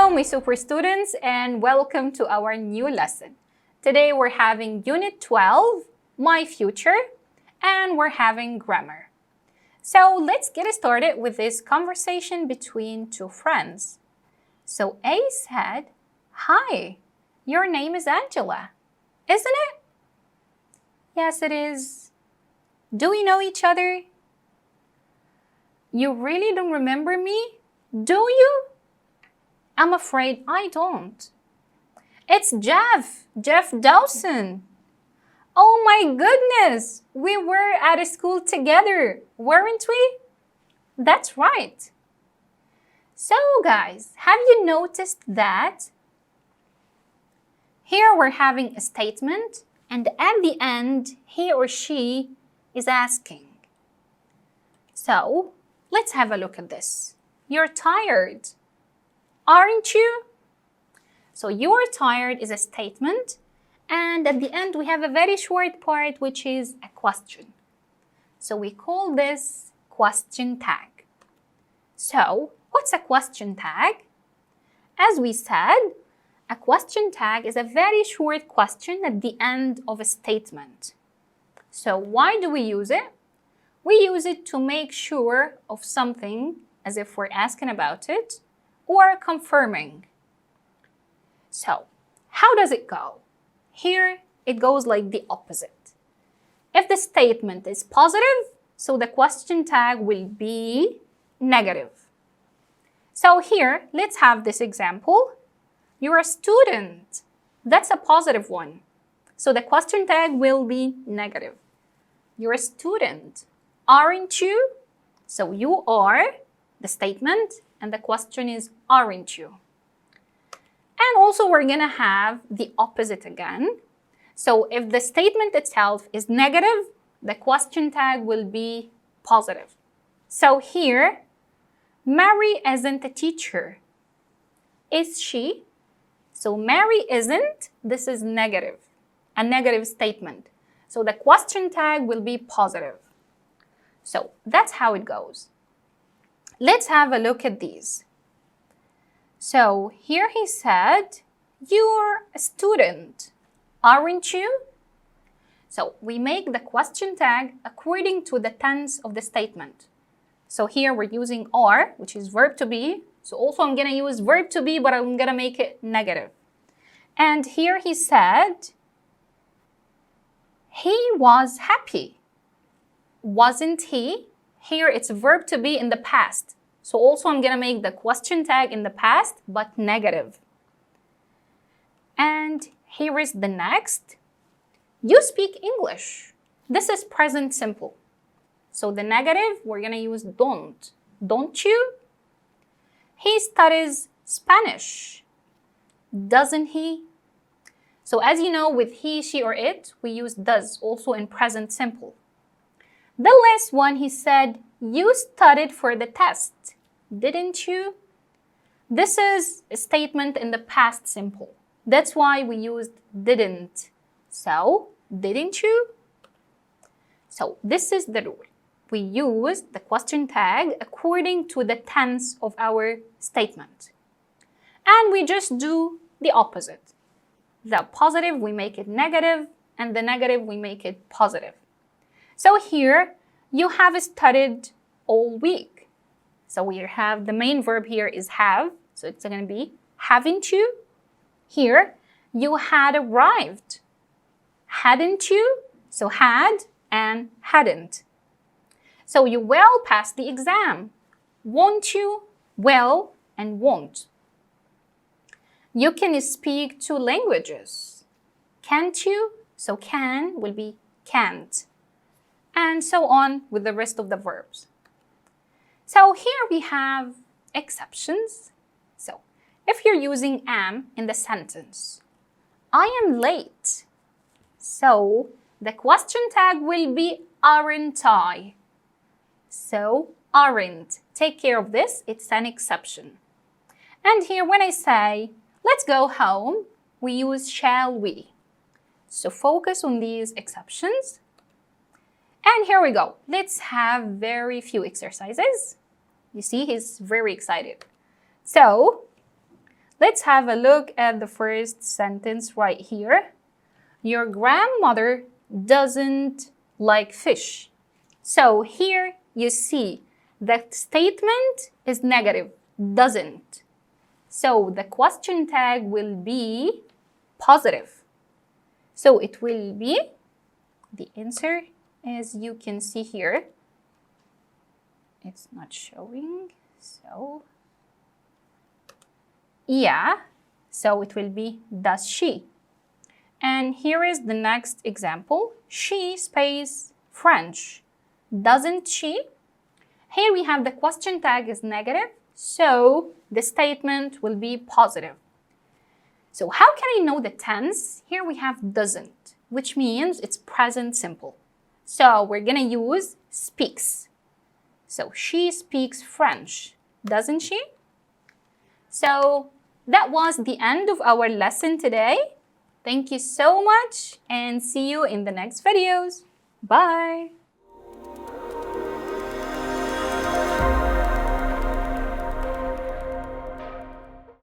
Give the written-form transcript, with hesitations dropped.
Hello, my super students, and welcome to our new lesson. Today we're having Unit 12, My Future, and we're having grammar. So let's get started with this conversation between two friends. So A said, "Hi, your name is Angela, isn't it?" "Yes, it is." "Do we know each other?" "You really don't remember me, do you?" "I'm afraid I don't." "It's Jeff Dawson." "Oh my goodness, we were at a school together, weren't we?" "That's right." So guys, have you noticed that here we're having a statement and at the end he or she is asking. So let's have a look at this. "You're tired, aren't you?" So "you are tired" is a statement, and at the end we have a very short part which is a question. So we call this question tag. So what's a question tag? As we said, a question tag is a very short question at the end of a statement. So why do we use it? We use it to make sure of something, as if we're asking about it, or confirming. So, how does it go? Here, it goes like the opposite. If the statement is positive, so the question tag will be negative. So here, let's have this example. "You're a student." That's a positive one. So the question tag will be negative. "You're a student, aren't you?" So you are, the statement, and the question is, aren't you? And also we're gonna have the opposite again. So if the statement itself is negative, the question tag will be positive. So here, "Mary isn't a teacher, is she?" So Mary isn't, this is negative, a negative statement. So the question tag will be positive. So that's how it goes. Let's have a look at these. So here he said, "You're a student, aren't you?" So we make the question tag according to the tense of the statement. So here we're using are, which is verb to be. So also I'm gonna use verb to be, but I'm gonna make it negative. And here he said, "He was happy, wasn't he?" Here it's verb to be in the past. So also I'm gonna make the question tag in the past, but negative. And here is the next. "You speak English." This is present simple. So the negative, we're gonna use don't. "Don't you?" "He studies Spanish, doesn't he?" So as you know, with he, she, or it, we use does also in present simple. The last one, he said, "You studied for the test, didn't you?" This is a statement in the past simple. That's why we used didn't. So, didn't you? So this is the rule. We use the question tag according to the tense of our statement. And we just do the opposite. The positive, we make it negative, and the negative, we make it positive. So here, "You have studied all week." So we have the main verb here is have, so it's going to be haven't you? Here, "You had arrived, hadn't you?" So had and hadn't. So you well passed the exam, won't you? Well and won't. "You can speak 2 languages, can't you?" So can will be can't. And so on with the rest of the verbs. So here we have exceptions. So if you're using am in the sentence, "I am late." So the question tag will be aren't I. So aren't. Take care of this, it's an exception. And here when I say, "Let's go home," we use shall we. So focus on these exceptions. And here we go. Let's have very few exercises. You see, he's very excited. So let's have a look at the first sentence right here. Your grandmother doesn't like fish. So here you see the statement is negative, doesn't. So the question tag will be positive. So it will be, the answer, as you can see here, it's not showing, so yeah, so it will be does she. And here is the next example. She space French. Doesn't she? Here we have the question tag is negative, so the statement will be positive. So how can I know the tense? Here we have doesn't, which means it's present simple. So we're gonna use speaks. So she speaks French, doesn't she? So that was the end of our lesson today. Thank you so much and see you in the next videos. Bye!